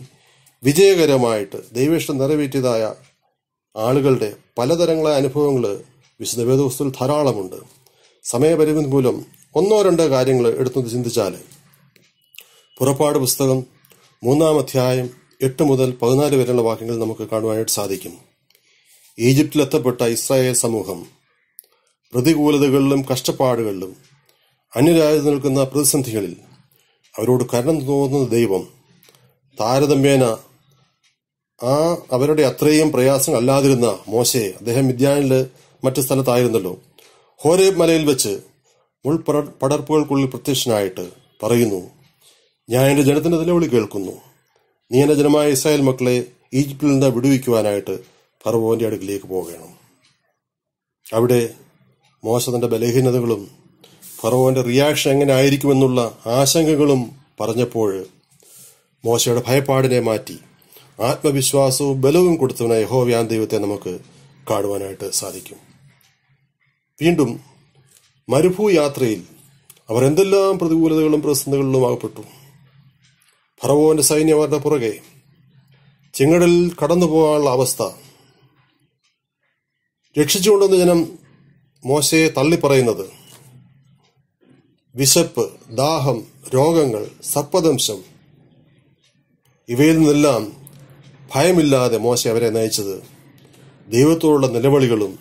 വിജയകരമായിട്ട് ദൈവേഷ്ടം നിറവേറ്റിയതായ ആളുകളുടെ പലതരങ്ങളായ അനുഭവങ്ങൾ വിശുദ്ധ വേദപുസ്തകത്തിൽ ധാരാളമുണ്ട്. സമയപരിമിതി മൂലം 1-2 കാര്യങ്ങൾ എടുത്തു ചിന്തിച്ചാൽ, പുറപ്പാട് പുസ്തകം 3-ാം അധ്യായം 8 മുതൽ 14 വരെയുള്ള വാക്യങ്ങൾ നമുക്ക് കാണുവാനായിട്ട് സാധിക്കും. ഈജിപ്തിലെത്തപ്പെട്ട ഇസ്രായേൽ സമൂഹം പ്രതികൂലതകളിലും കഷ്ടപ്പാടുകളിലും അന്യരാജ്യത്ത് നിൽക്കുന്ന പ്രതിസന്ധികളിൽ അവരോട് കരുണ തോന്നുന്ന ദൈവം താരതമ്യേന അവരുടെ അത്രയും പ്രയാസം അല്ലാതിരുന്ന മോശയെ, അദ്ദേഹം മിദ്യാനില് മറ്റു സ്ഥലത്തായിരുന്നല്ലോ, ഹോരേബ് മലയിൽ വെച്ച് മുൾപടർപ്പുകൾക്കുള്ളിൽ പ്രത്യക്ഷനായിട്ട് പറയുന്നു, ഞാൻ എൻ്റെ ജനത്തിന്റെ നിലവിളി കേൾക്കുന്നു, നീ എൻ്റെ ജനമായ ഇസ്രായേൽ മക്കളെ ഈജിപ്തിൽ നിന്ന് വിടുവിക്കുവാനായിട്ട് ഫറവോന്റെ അടുക്കിലേക്ക് പോകണം. അവിടെ മോശ തന്റെ ബലഹീനതകളും ഫറവോന്റെ റിയാക്ഷൻ എങ്ങനെ ആയിരിക്കുമെന്നുള്ള ആശങ്കകളും പറഞ്ഞപ്പോൾ മോശയുടെ ഭയപ്പാടിനെ മാറ്റി ആത്മവിശ്വാസവും ബലവും കൊടുത്തവനായ യഹോവയാം ദൈവത്തെ നമുക്ക് കാണുവാനായിട്ട് സാധിക്കും. വീണ്ടും മരുഭൂയാത്രയിൽ അവർ എന്തെല്ലാം പ്രതികൂലതകളും പ്രതിസന്ധികളിലും അകപ്പെട്ടു. ഫറവോന്റെ സൈന്യം അവരുടെ പുറകെ, ചെങ്കടലിൽ കടന്നു പോകാനുള്ള അവസ്ഥ. രക്ഷിച്ചുകൊണ്ടുവന്ന ജനം മോശയെ തള്ളിപ്പറയുന്നത്, വിശപ്പ്, ദാഹം, രോഗങ്ങൾ, സർപ്പദംശം, ഇവയിൽ നിന്നെല്ലാം ഭയമില്ലാതെ മോശ അവരെ നയിച്ചത് ദൈവത്തോടുള്ള നിലവിളികളും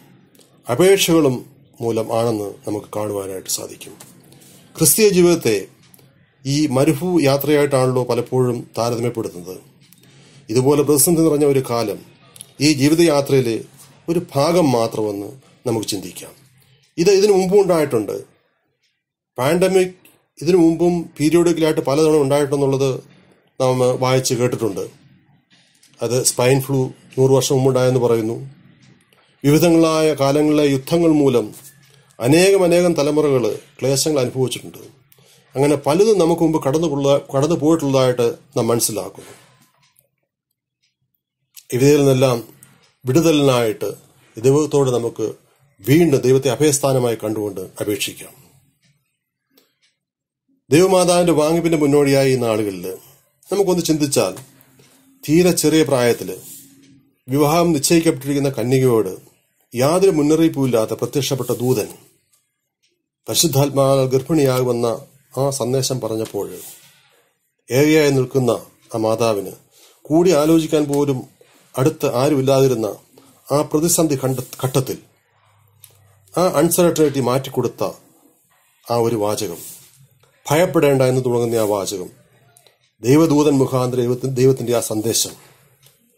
അപേക്ഷകളും മൂലം ആണെന്ന് നമുക്ക് കാണുവാനായിട്ട് സാധിക്കും. ക്രിസ്തീയ ജീവിതത്തെ ഈ മരുഭൂ യാത്രയായിട്ടാണല്ലോ പലപ്പോഴും താരതമ്യപ്പെടുത്തുന്നത്. ഇതുപോലെ പ്രതിസന്ധി നിറഞ്ഞ ഒരു കാലം ഈ ജീവിതയാത്രയിലെ ഒരു ഭാഗം മാത്രമെന്ന് നമുക്ക് ചിന്തിക്കാം. ഇതിനു മുമ്പും ഉണ്ടായിട്ടുണ്ട്. പാൻഡമിക് ഇതിനു മുമ്പും പീരിയോഡിക്കലായിട്ട് പലതവണ ഉണ്ടായിട്ടുണ്ടെന്നുള്ളത് നാം വായിച്ച് കേട്ടിട്ടുണ്ട്. അത് സ്പൈൻ ഫ്ലൂ 100 വർഷം മുമ്പുണ്ടായെന്ന് പറയുന്നു. വിവിധങ്ങളായ കാലങ്ങളിലെ യുദ്ധങ്ങൾ മൂലം അനേകം തലമുറകൾ ക്ലേശങ്ങൾ അനുഭവിച്ചിട്ടുണ്ട്. അങ്ങനെ പലതും നമുക്ക് മുമ്പ് കടന്നു പോയിട്ടുള്ളതായിട്ട് നാം മനസ്സിലാക്കുന്നു. ഇവയിൽ നിന്നെല്ലാം വിടുതലിനായിട്ട് ദൈവത്തോട് നമുക്ക് വീണ്ടും ദൈവത്തെ അഭയസ്ഥാനമായി കണ്ടുകൊണ്ട് അപേക്ഷിക്കാം. ദൈവമാതാവിന്റെ വാങ്ങിപ്പിന്റെ മുന്നോടിയായി ഈ നാളുകളിൽ നമുക്കൊന്ന് ചിന്തിച്ചാൽ, തീരെ ചെറിയ പ്രായത്തിൽ വിവാഹം നിശ്ചയിക്കപ്പെട്ടിരിക്കുന്ന കന്യകയോട് യാതൊരു മുന്നറിയിപ്പുമില്ലാത്ത പ്രത്യക്ഷപ്പെട്ട ദൂതൻ പരിശുദ്ധാത്മാവാൽ ഗർഭിണിയാകുമെന്ന ആ സന്ദേശം പറഞ്ഞപ്പോൾ ഏകയായി നിൽക്കുന്ന ആ മാതാവിന് കൂടി ആലോചിക്കാൻ പോലും അടുത്ത് ആരുമില്ലാതിരുന്ന ആ പ്രതിസന്ധി ഘട്ടത്തിൽ ആ അൺസർട്ടനിറ്റി മാറ്റിക്കൊടുത്ത ആ ഒരു വാചകം, ഭയപ്പെടേണ്ട എന്ന് തുടങ്ങുന്ന ആ വാചകം, ദൈവദൂതൻ മുഖാന്തരം ദൈവത്തിന്റെ ആ സന്ദേശം,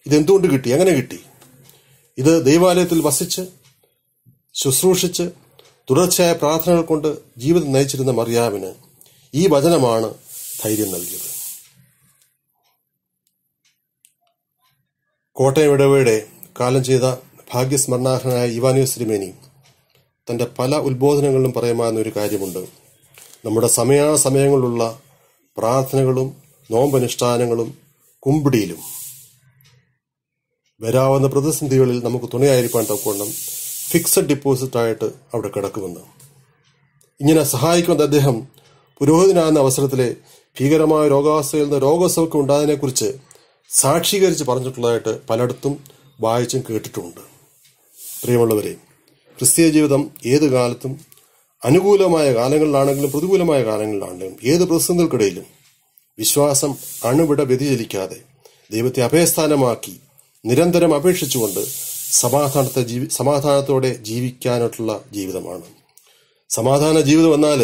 ഇതെന്തുകൊണ്ട് കിട്ടി? എങ്ങനെ കിട്ടി? ഇത് ദൈവാലയത്തിൽ വസിച്ച് ശുശ്രൂഷിച്ച് തുടർച്ചയായ പ്രാർത്ഥനകൾ കൊണ്ട് ജീവിതം നയിച്ചിരുന്ന മറിയാമിന് ഈ വചനമാണ് ധൈര്യം നൽകിയത്. കോട്ടയം ഇടവയുടെ കാലം ചെയ്ത ഭാഗ്യസ്മരണാർഹനായ ഇവാനിയോസ് തിരുമേനി തന്റെ പല ഉത്ബോധനങ്ങളിലും പറയുമായിരുന്ന ഒരു കാര്യമുണ്ട്. നമ്മുടെ സമയാസമയങ്ങളിലുള്ള പ്രാർത്ഥനകളും നോമ്പനുഷ്ഠാനങ്ങളും കുമ്പിടിയിലും വരാവുന്ന പ്രതിസന്ധികളിൽ നമുക്ക് തുണയായിരിക്കാൻ തക്കവണ്ണം ഫിക്സഡ് ഡിപ്പോസിറ്റായിട്ട് അവിടെ കിടക്കുമെന്ന്. ഇങ്ങനെ സഹായിക്കുന്ന അദ്ദേഹം പുരോഹിതനാകുന്ന അവസരത്തിലെ ഭീകരമായ രോഗാവസ്ഥയിൽ നിന്ന് രോഗസൗഖ്യം ഉണ്ടായതിനെക്കുറിച്ച് സാക്ഷീകരിച്ച് പറഞ്ഞിട്ടുള്ളതായിട്ട് പലയിടത്തും വായിച്ചും കേട്ടിട്ടുമുണ്ട്. പ്രിയമുള്ളവരെ, ക്രിസ്തീയ ജീവിതം ഏത് കാലത്തും അനുകൂലമായ കാലങ്ങളിലാണെങ്കിലും പ്രതികൂലമായ കാലങ്ങളിലാണെങ്കിലും ഏത് പ്രതിസന്ധികൾക്കിടയിലും വിശ്വാസം അണുവിട വ്യതിചലിക്കാതെ ദൈവത്തെ അഭയസ്ഥാനമാക്കി നിരന്തരം അപേക്ഷിച്ചുകൊണ്ട് സമാധാനത്തോടെ ജീവിക്കാനായിട്ടുള്ള ജീവിതമാണ്. സമാധാന ജീവിതം എന്നാൽ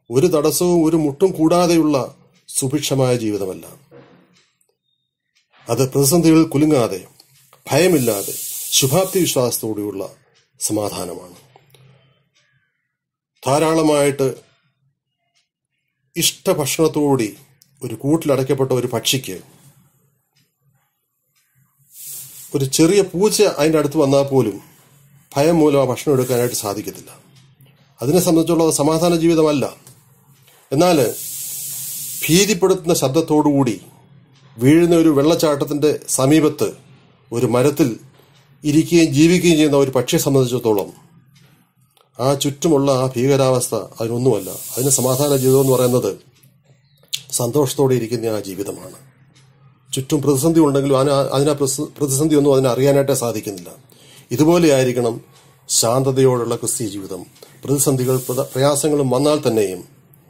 ഒരു തടസ്സവും ഒരു മുട്ടും കൂടാതെയുള്ള സുഭിക്ഷമായ ജീവിതമല്ല. അത് പ്രതിസന്ധികളിൽ കുലുങ്ങാതെ ഭയമില്ലാതെ ശുഭാപ്തി വിശ്വാസത്തോടെയുള്ള സമാധാനമാണ്. ധാരാളമായിട്ട് ഇഷ്ടഭക്ഷണത്തോടുകൂടി ഒരു കൂട്ടിലടയ്ക്കപ്പെട്ട ഒരു പക്ഷിക്ക് ഒരു ചെറിയ പൂച്ച അതിൻ്റെ അടുത്ത് വന്നാൽ പോലും ഭയം മൂലം ആ ഭക്ഷണം എടുക്കാനായിട്ട് സാധിക്കത്തില്ല. അതിനെ സംബന്ധിച്ചുള്ള സമാധാന ജീവിതമല്ല. എന്നാൽ ഭീതിപ്പെടുത്തുന്ന ശബ്ദത്തോടുകൂടി വീഴുന്ന ഒരു വെള്ളച്ചാട്ടത്തിന്റെ സമീപത്ത് ഒരു മരത്തിൽ ഇരിക്കുകയും ജീവിക്കുകയും ചെയ്യുന്ന ഒരു പക്ഷിയെ സംബന്ധിച്ചിടത്തോളം ആ ചുറ്റുമുള്ള ആ ഭീകരാവസ്ഥ അതിനൊന്നുമല്ല. അതിന് സമാധാന ജീവിതം എന്ന് പറയുന്നത് സന്തോഷത്തോടെ ഇരിക്കുന്ന ആ ജീവിതമാണ്. ചുറ്റും പ്രതിസന്ധി ഉണ്ടെങ്കിലും അതിനാ പ്രതിസന്ധി ഒന്നും അതിനെ അറിയാനായിട്ട് സാധിക്കുന്നില്ല. ഇതുപോലെയായിരിക്കണം ശാന്തതയോടുള്ള ക്രിസ്തീയ ജീവിതം. പ്രതിസന്ധികൾ പ്രയാസങ്ങളും വന്നാൽ തന്നെയും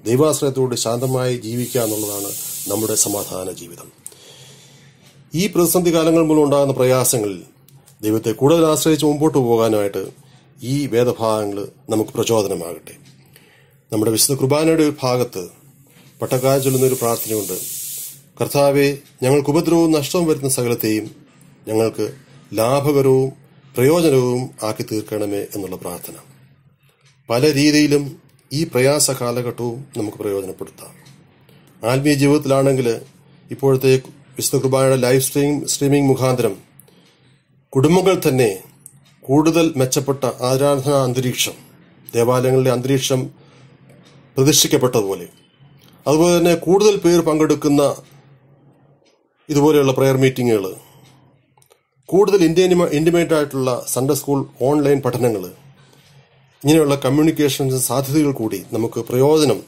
ദൈവാശ്രയത്തോട് ശാന്തമായി ജീവിക്കുക എന്നുള്ളതാണ് നമ്മുടെ സമാധാന ജീവിതം. ഈ പ്രതിസന്ധി കാലങ്ങൾ മൂലം ഉണ്ടാകുന്ന പ്രയാസങ്ങളിൽ ദൈവത്തെ കൂടുതൽ ആശ്രയിച്ച് മുമ്പോട്ട് പോകാനായിട്ട് ഈ വേദഭാഗങ്ങൾ നമുക്ക് പ്രചോദനമാകട്ടെ. നമ്മുടെ വിശുദ്ധ കുർബാനയുടെ ഒരു ഭാഗത്ത് പട്ടക്കാർ ചൊല്ലുന്നൊരു പ്രാർത്ഥനയുണ്ട്. കർത്താവെ, ഞങ്ങൾക്ക് ഉപദ്രവവും നഷ്ടവും വരുന്ന സകലത്തെയും ഞങ്ങൾക്ക് ലാഭകരവും പ്രയോജനവും ആക്കി തീർക്കണമേ എന്നുള്ള പ്രാർത്ഥന. പല രീതിയിലും ഈ പ്രയാസ കാലഘട്ടവും നമുക്ക് പ്രയോജനപ്പെടുത്താം. ആത്മീയ ജീവിതത്തിലാണെങ്കിൽ ഇപ്പോഴത്തെ വിശുദ്ധ കുർബാനയുടെ ലൈവ് സ്ട്രീമിംഗ് മുഖാന്തരം കുടുംബങ്ങൾ തന്നെ കൂടുതൽ മെച്ചപ്പെട്ട ആരാധനാ അന്തരീക്ഷം, ദേവാലയങ്ങളിലെ അന്തരീക്ഷം പ്രതിഷ്ഠിക്കപ്പെട്ടതുപോലെ, അതുപോലെ തന്നെ കൂടുതൽ പേർ പങ്കെടുക്കുന്ന ഇതുപോലെയുള്ള പ്രെയർ മീറ്റിങ്ങുകൾ, കൂടുതൽ ഇന്റിമേറ്റ് ആയിട്ടുള്ള സൺഡേ സ്കൂൾ ഓൺലൈൻ പഠനങ്ങൾ, ഇങ്ങനെയുള്ള കമ്മ്യൂണിക്കേഷൻസ് സാധ്യതകൾ കൂടി നമുക്ക് പ്രയോജനം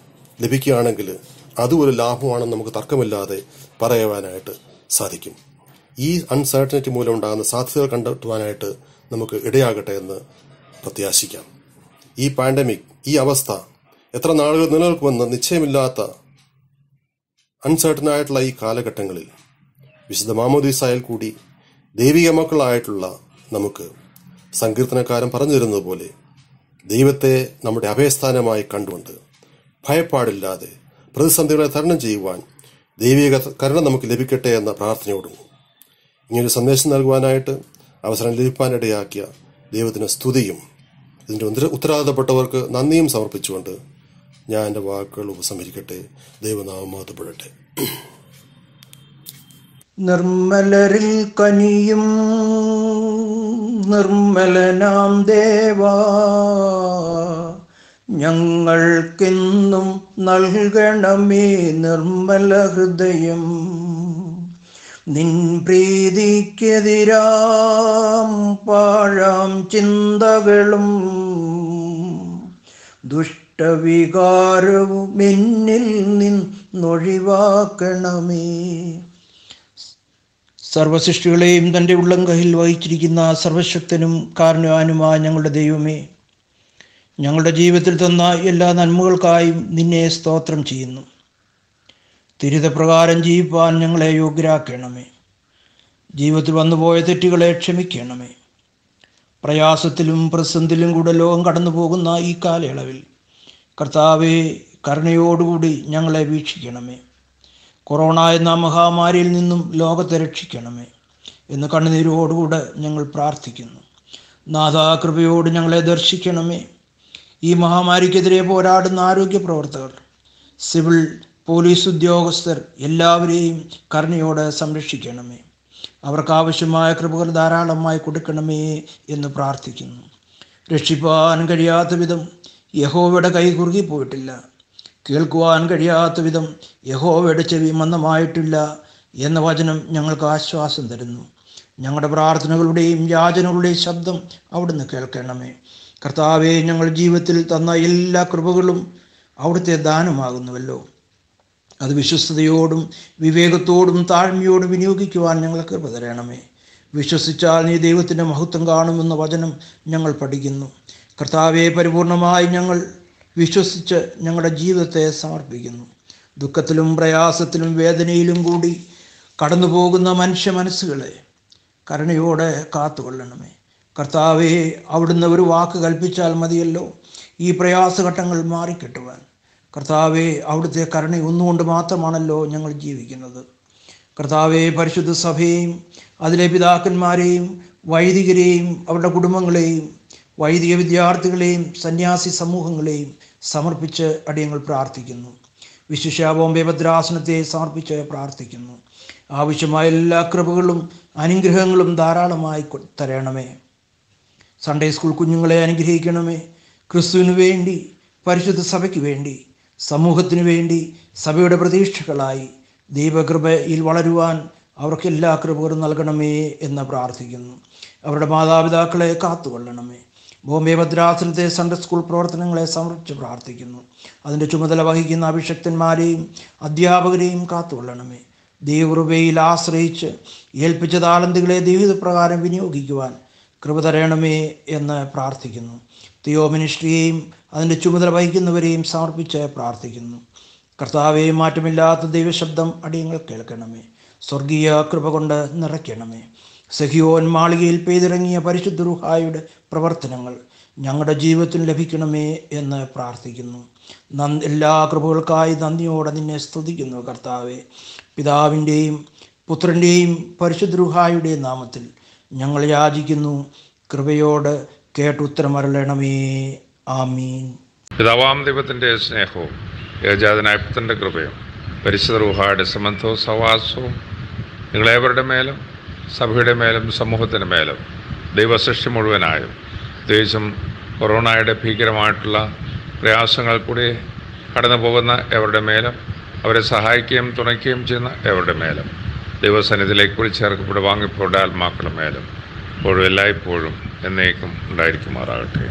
ലഭിക്കുകയാണെങ്കിൽ അതുപോലെ ലാഭമാണെന്ന് നമുക്ക് തർക്കമില്ലാതെ പറയുവാനായിട്ട് സാധിക്കും. ഈ അൺസർട്ടനിറ്റി മൂലം ഉണ്ടാകുന്ന സാധ്യതകൾ കണ്ടെത്തുവാനായിട്ട് നമുക്ക് ഇടയാകട്ടെ എന്ന് പ്രത്യാശിക്കാം. ഈ പാൻഡമിക്, ഈ അവസ്ഥ എത്ര നാളുകൾ നിലനിൽക്കുമെന്ന് നിശ്ചയമില്ലാത്ത അൺസർട്ടനായിട്ടുള്ള ഈ കാലഘട്ടങ്ങളിൽ വിശുദ്ധ മാമോദീസായിൽ കൂടി ദൈവിക മക്കളായിട്ടുള്ള നമുക്ക് സങ്കീർത്തനക്കാരൻ പറഞ്ഞു തരുന്നത് പോലെ ദൈവത്തെ നമ്മുടെ അഭയസ്ഥാനമായി കണ്ടുകൊണ്ട് ഭയപ്പാടില്ലാതെ പ്രതിസന്ധികളെ തരണം ചെയ്യുവാൻ ദൈവിക കരുണ നമുക്ക് ലഭിക്കട്ടെ എന്ന പ്രാർത്ഥനയോടും ഇങ്ങനൊരു സന്ദേശം നൽകുവാനായിട്ട് അവസരം ലഭിക്കാനിടയാക്കിയ ദൈവത്തിന് സ്തുതിയും ഇതിന്റെ ഉത്തരവാദിത്തപ്പെട്ടവർക്ക് നന്ദിയും സമർപ്പിച്ചുകൊണ്ട് ഞാൻ എൻ്റെ വാക്കുകൾ ഉപസംഹരിക്കട്ടെ. ദൈവനാമം മഹത്വപ്പെടട്ടെ. നിർമ്മലരിൽ കനിയും നിർമ്മലനാം ദേവാ, ഞങ്ങൾക്കെന്നും നൽകണമേ നിർമ്മല ഹൃദയം. നിൻ പ്രീതിക്കെതിരാം പാഴാം ചിന്തകളും ദുഷ്ടവികാരവും എന്നിൽ നിന്നൊഴിവാക്കണമേ. സർവസൃഷ്ടികളെയും തൻ്റെ ഉള്ളംകൈയിൽ വഹിച്ചിരിക്കുന്ന സർവശക്തനും കാരുണ്യവാനുമായ ഞങ്ങളുടെ ദൈവമേ, ഞങ്ങളുടെ ജീവിതത്തിൽ തന്ന എല്ലാ നന്മകൾക്കായും നിന്നെ സ്തോത്രം ചെയ്യുന്നു. തിരുതപ്രകാരം ജീവിപ്പാൻ ഞങ്ങളെ യോഗ്യരാക്കണമേ. ജീവിതത്തിൽ വന്നുപോയ തെറ്റുകളെ ക്ഷമിക്കണമേ. പ്രയാസത്തിലും പ്രതിസന്ധിയിലും കൂടെ ലോകം കടന്നു പോകുന്ന ഈ കാലയളവിൽ കർത്താവെ, കരുണയോടുകൂടി ഞങ്ങളെ വീക്ഷിക്കണമേ. കൊറോണ എന്ന മഹാമാരിയിൽ നിന്നും ലോകത്തെ രക്ഷിക്കണമേ എന്ന് കണ്ണുനീരോടുകൂടെ ഞങ്ങൾ പ്രാർത്ഥിക്കുന്നു. നാഥാ, കൃപയോട് ഞങ്ങളെ ദർശിക്കണമേ. ഈ മഹാമാരിക്കെതിരെ പോരാടുന്ന ആരോഗ്യ പ്രവർത്തകർ, സിവിൽ പോലീസ് ഉദ്യോഗസ്ഥർ എല്ലാവരെയും കരുണയോടെ സംരക്ഷിക്കണമേ. അവർക്ക് ആവശ്യമായ കൃപകൾ ധാരാളമായി കൊടുക്കണമേ എന്ന് പ്രാർത്ഥിക്കുന്നു. രക്ഷിപ്പാൻ കഴിയാത്ത വിധം യഹോവയുടെ കൈ കുറുകിപ്പോയിട്ടില്ല, കേൾക്കുവാൻ കഴിയാത്ത വിധം യഹോവയുടെ ചെവി മന്ദമായിട്ടില്ല എന്ന വചനം ഞങ്ങൾക്ക് ആശ്വാസം തരുന്നു. ഞങ്ങളുടെ പ്രാർത്ഥനകളുടെയും യാചനകളുടെയും ശബ്ദം അവിടുന്ന് കേൾക്കണമേ. കർത്താവെ, ഞങ്ങൾ ജീവിതത്തിൽ തന്ന എല്ലാ കൃപകളും അവിടുത്തെ ദാനമാകുന്നുവല്ലോ. അത് വിശ്വസ്തയോടും വിവേകത്തോടും താഴ്മയോടും വിനിയോഗിക്കുവാൻ ഞങ്ങൾക്ക് കൃപ തരണമേ. വിശ്വസിച്ചാൽ നീ ദൈവത്തിൻ്റെ മഹത്വം കാണുമെന്ന വചനം ഞങ്ങൾ പഠിക്കുന്നു. കർത്താവെ, പരിപൂർണമായി ഞങ്ങൾ വിശ്വസിച്ച് ഞങ്ങളുടെ ജീവിതത്തെ സമർപ്പിക്കുന്നു. ദുഃഖത്തിലും പ്രയാസത്തിലും വേദനയിലും കൂടി കടന്നു പോകുന്ന മനുഷ്യ മനസ്സുകളെ കരുണയോടെ കാത്തുകൊള്ളണമേ. കർത്താവെ, അവിടുന്ന് ഒരു വാക്ക് കൽപ്പിച്ചാൽ മതിയല്ലോ ഈ പ്രയാസഘട്ടങ്ങൾ മാറിക്കിട്ടുവാൻ. കർത്താവെ, അവിടുത്തെ കരുണ ഒന്നുകൊണ്ട് മാത്രമാണല്ലോ ഞങ്ങൾ ജീവിക്കുന്നത്. കർത്താവെ, പരിശുദ്ധ സഭയെയും അതിലെ പിതാക്കന്മാരെയും വൈദികരെയും അവരുടെ കുടുംബങ്ങളെയും വൈദിക വിദ്യാർത്ഥികളെയും സന്യാസി സമൂഹങ്ങളെയും സമർപ്പിച്ച് അടിയങ്ങൾ പ്രാർത്ഥിക്കുന്നു. വിശിഷ്യ ബോംബെ ഭദ്രാസനത്തെ സമർപ്പിച്ച് പ്രാർത്ഥിക്കുന്നു. ആവശ്യമായ എല്ലാ കൃപകളും അനുഗ്രഹങ്ങളും ധാരാളമായി തരണമേ. സൺഡേ സ്കൂൾ കുഞ്ഞുങ്ങളെ അനുഗ്രഹിക്കണമേ. ക്രിസ്തുവിന് വേണ്ടി, പരിശുദ്ധ സഭയ്ക്ക് വേണ്ടി, സമൂഹത്തിന് വേണ്ടി, സഭയുടെ പ്രതീക്ഷകളായി ദൈവകൃപയിൽ വളരുവാൻ അവർക്ക് എല്ലാ കൃപകളും നൽകണമേ എന്ന് പ്രാർത്ഥിക്കുന്നു. അവരുടെ മാതാപിതാക്കളെ കാത്തുകൊള്ളണമേ. ബോംബെ ഭദ്രാസനത്തെ സൺഡേ സ്കൂൾ പ്രവർത്തനങ്ങളെ സമർപ്പിച്ച് പ്രാർത്ഥിക്കുന്നു. അതിൻ്റെ ചുമതല വഹിക്കുന്ന അഭിഷക്തന്മാരെയും അധ്യാപകരെയും കാത്തുകൊള്ളണമേ. ദൈവകൃപയിൽ ആശ്രയിച്ച് ഏൽപ്പിച്ച താലന്തുകളെ ദൈവപ്രകാരം വിനിയോഗിക്കുവാൻ കൃപ തരണമേ എന്ന് പ്രാർത്ഥിക്കുന്നു. തിയോ മിനിസ്ട്രിയെയും അതിൻ്റെ ചുമതല വഹിക്കുന്നവരെയും സമർപ്പിച്ച് പ്രാർത്ഥിക്കുന്നു. കർത്താവെ, മാറ്റമില്ലാത്ത ദൈവശബ്ദം അടിയങ്ങൾ കേൾക്കണമേ. സ്വർഗീയ കൃപ കൊണ്ട് നിറയ്ക്കണമേ. സഹിയോൻ മാളികയിൽ പെയ്തിറങ്ങിയ പരിശുദ്ധ റൂഹായുടെ പ്രവർത്തനങ്ങൾ ഞങ്ങളുടെ ജീവിതത്തിൽ ലഭിക്കണമേ എന്ന് പ്രാർത്ഥിക്കുന്നു. എല്ലാ കൃപകൾക്കായി നന്ദിയോടെ നിന്നെ സ്തുതിക്കുന്നു. കർത്താവെ, പിതാവിൻ്റെയും പുത്രൻ്റെയും പരിശുദ്ധ റൂഹായുടെയും നാമത്തിൽ ഞങ്ങൾ യാചിക്കുന്നു. കൃപയോട് കേട്ടുത്തരമരുളണമേ. ആമീൻ. പിതാവാം ദൈവത്തിൻ്റെ സ്നേഹവും ഏകജാതനായ പുത്രൻ്റെ കൃപയും പരിശുദ്ധ റൂഹായുടെ സംബന്ധവും സഹവാസവും നിങ്ങളേവരുടെ മേലും സഭയുടെ മേലും സമൂഹത്തിന് മേലും ദൈവസൃഷ്ടി മുഴുവനായും പ്രത്യേകിച്ചും കൊറോണയുടെ ഭീകരമായിട്ടുള്ള പ്രയാസങ്ങൾ കൂടി കടന്നു പോകുന്ന എവരുടെ മേലും അവരെ സഹായിക്കുകയും തുണയ്ക്കുകയും ചെയ്യുന്ന എവരുടെ മേലും ദൈവസന്നിധിയിലേക്ക് വിളിച്ചേർക്കപ്പെട്ട് വാങ്ങിപ്പോടെ ആത്മാക്കളുടെ മേലും ഇപ്പോഴും എല്ലായ്പ്പോഴും എന്നേക്കും ഉണ്ടായിരിക്കുമാറാകട്ടെ.